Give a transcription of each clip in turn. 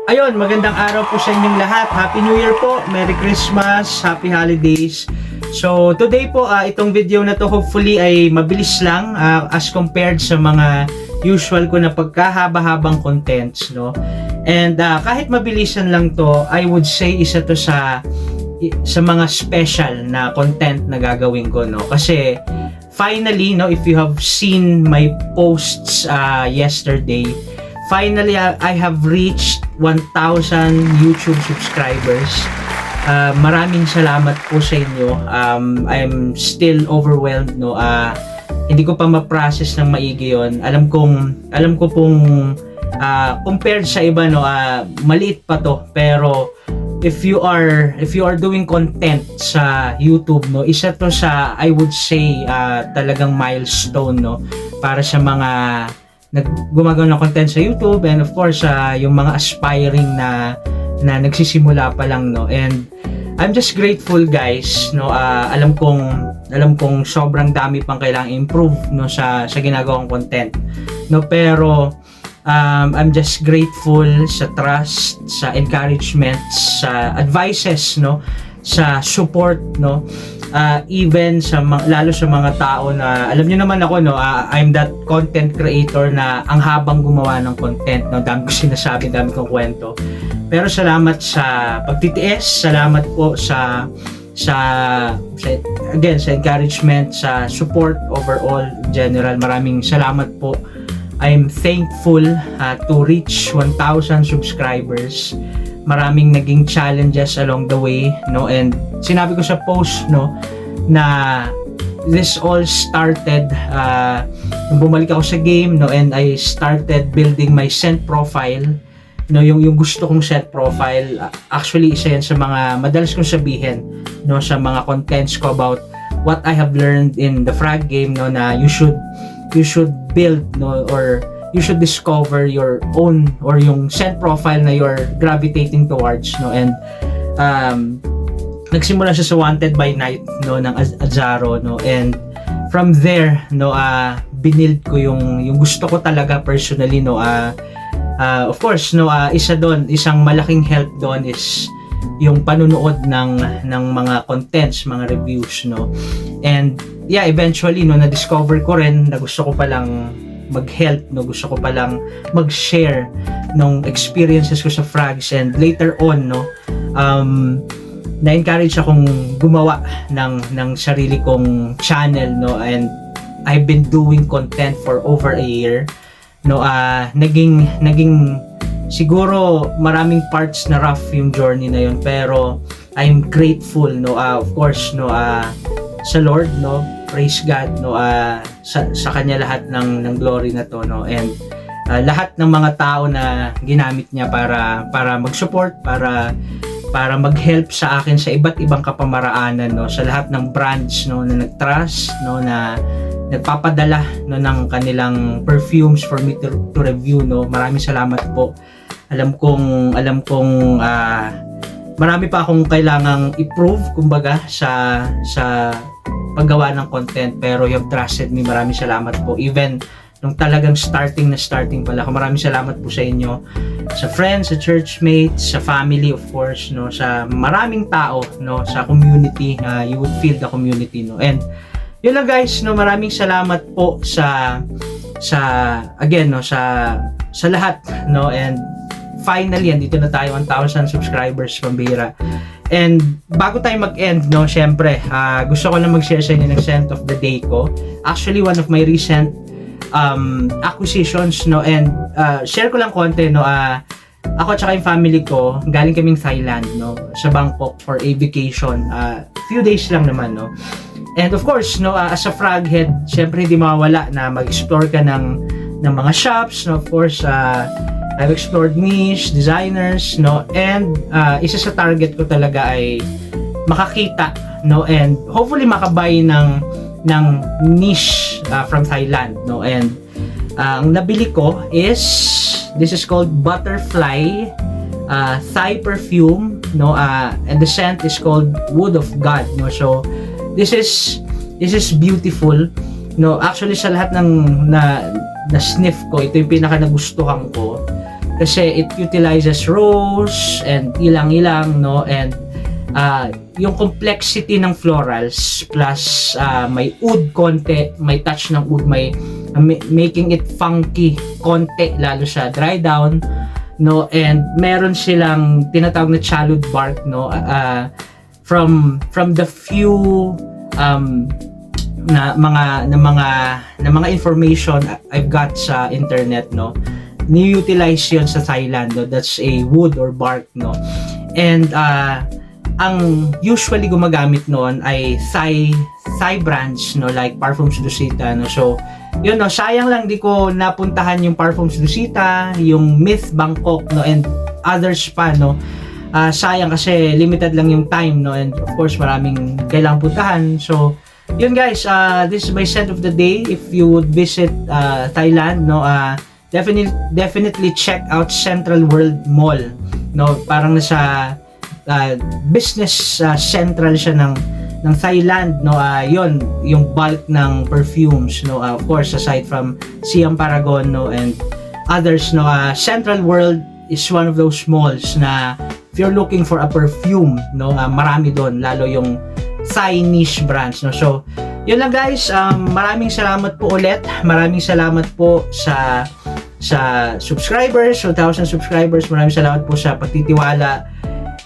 Ayun, magandang araw po sa inyong lahat. Happy New Year po. Merry Christmas. Happy Holidays. So, today po, itong video na to hopefully ay mabilis lang as compared sa mga usual ko na pagkahaba-habang contents, no? And kahit mabilisan lang to, I would say isa to sa mga special na content na gagawin ko, no? Kasi finally, no, if you have seen my posts yesterday, finally, I have reached 1,000 YouTube subscribers. Maraming salamat po sa inyo. I'm still overwhelmed, no. Hindi ko pa ma-process ng maigi 'yon. Alam ko pong compared sa iba, no, maliit pa 'to, pero if you are doing content sa YouTube, no, isa to sa, I would say, talagang milestone, no, para sa mga gumagawa ng content sa YouTube, and of course yung mga aspiring na nagsisimula pa lang, no. And I'm just grateful, guys, no. Alam kong sobrang dami pang kailangang improve, no, sa ginagawang content, no, pero I'm just grateful sa trust, sa encouragement, sa advices, no, sa support, no. Even lalo sa mga tao na alam niyo naman ako, no, I'm that content creator na ang habang gumawa ng content, no, dami ko sinasabi, dami kong kwento, pero salamat sa pagtitiis, salamat po sa encouragement, sa support overall in general. Maraming salamat po. I'm thankful to reach 1,000 subscribers. Maraming naging challenges along the way, no, and sinabi ko sa post, no, na this all started nung bumalik ako sa game, no, and I started building my scent profile, no, yung gusto kong scent profile. Actually, isa yan sa mga madalas kong sabihin, no, sa mga contents ko about what I have learned in the frag game, no, na you should build, no, or you should discover your own or yung scent profile na you're gravitating towards, no. And nagsimula siya sa Wanted by Night, no, ng Azaro, no, and from there, no, binild ko yung gusto ko talaga personally, no. Of course, no, isang malaking help doon is yung panunood ng mga contents, mga reviews, no. And yeah, eventually, no, na-discover ko rin na gusto ko palang mag-help, no, gusto ko palang mag-share ng experiences ko sa frags, and later on, no, na-encourage akong gumawa ng sarili kong channel, no, and I've been doing content for over a year, no. Naging siguro maraming parts na rough yung journey na yun, pero I'm grateful, no, of course, no, sa Lord, no, praise God, no, sa kanya lahat ng glory na to, no, and lahat ng mga tao na ginamit niya para mag-support, para mag-help sa akin sa iba't ibang kapamaraanan, no, sa lahat ng brands, no, na nag-trust, no, na nagpapadala, no, ng kanilang perfumes for me to review, no. Maraming salamat po. Alam kong marami pa akong kailangang improve, kumbaga, sa paggawa ng content, pero you have trusted me. Maraming salamat po. Even nung talagang starting pala ako, maraming salamat po sa inyo, sa friends, sa churchmates, sa family, of course, no, sa maraming tao, no, sa community. You would feel the community, no. And yun lang, guys, no, maraming salamat po sa again, no, sa lahat, no. And finally, andito na tayo, 1,000 subscribers, pambira. And bago tayo mag-end, no, syempre, gusto ko lang mag-share sa inyo ng scent of the day ko. Actually, one of my recent acquisitions, no, and share ko lang konti, no. Ako at saka yung family ko, galing kaming Thailand, no, sa Bangkok for a vacation. Few days lang naman, no. And of course, no, as a frag head, syempre hindi mawawala na mag-explore ka ng mga shops, no. Of course, I've explored niche, designers, no, and isa sa target ko talaga ay makakita, no, and hopefully makabay ng niche from Thailand, no. And ang nabili ko is, this is called Butterfly Thai perfume, no, and the scent is called Wood of God, no. So this is beautiful, no. Actually, sa lahat ng na sniff ko, ito yung pinaka nagustuhan ko kasi it utilizes rose and ilang-ilang, no, and yung complexity ng florals plus may oud konti, may touch ng oud, may making it funky konti lalo sa dry down, no, and meron silang tinatawag na chalud bark, no, from the few na mga information I've got sa internet, no, ni-utilize yun sa Thailand, no? That's a wood or bark, no, and ang usually gumagamit noon ay Thai brands, no, like Parfums Lucita, no. So yun, no, sayang lang di ko napuntahan yung Parfums Lucita, yung Myth Bangkok, no, and others pa, no. Sayang kasi limited lang yung time, no, and of course maraming kailangang puntahan. So yun guys, this is my scent of the day. If you would visit Thailand, no, definitely check out Central World Mall, no, parang nasa business central siya ng Thailand, no. Yon yung bulk ng perfumes, no, of course aside from Siam Paragon, no, and others, no. Central World is one of those malls na if you're looking for a perfume, no, marami doon, lalo yung Thai niche brands, no. So yun lang guys, maraming salamat po ulit, maraming salamat po sa subscribers, 1,000 subscribers, maraming salamat po sa pagtitiwala,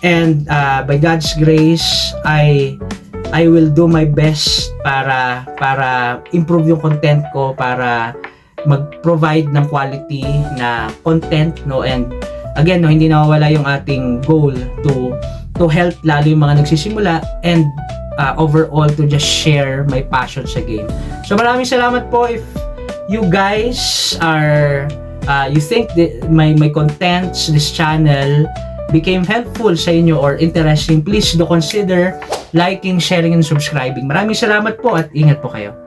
and by God's grace I will do my best para improve yung content ko, para mag-provide ng quality na content, no, and again, no, hindi nawawala yung ating goal to help lalo yung mga nagsisimula, and overall to just share my passion sa game. So maraming salamat po. If you guys are you think that my contents, this channel became helpful sa inyo or interesting, please do consider liking, sharing, and subscribing. Maraming salamat po at ingat po kayo.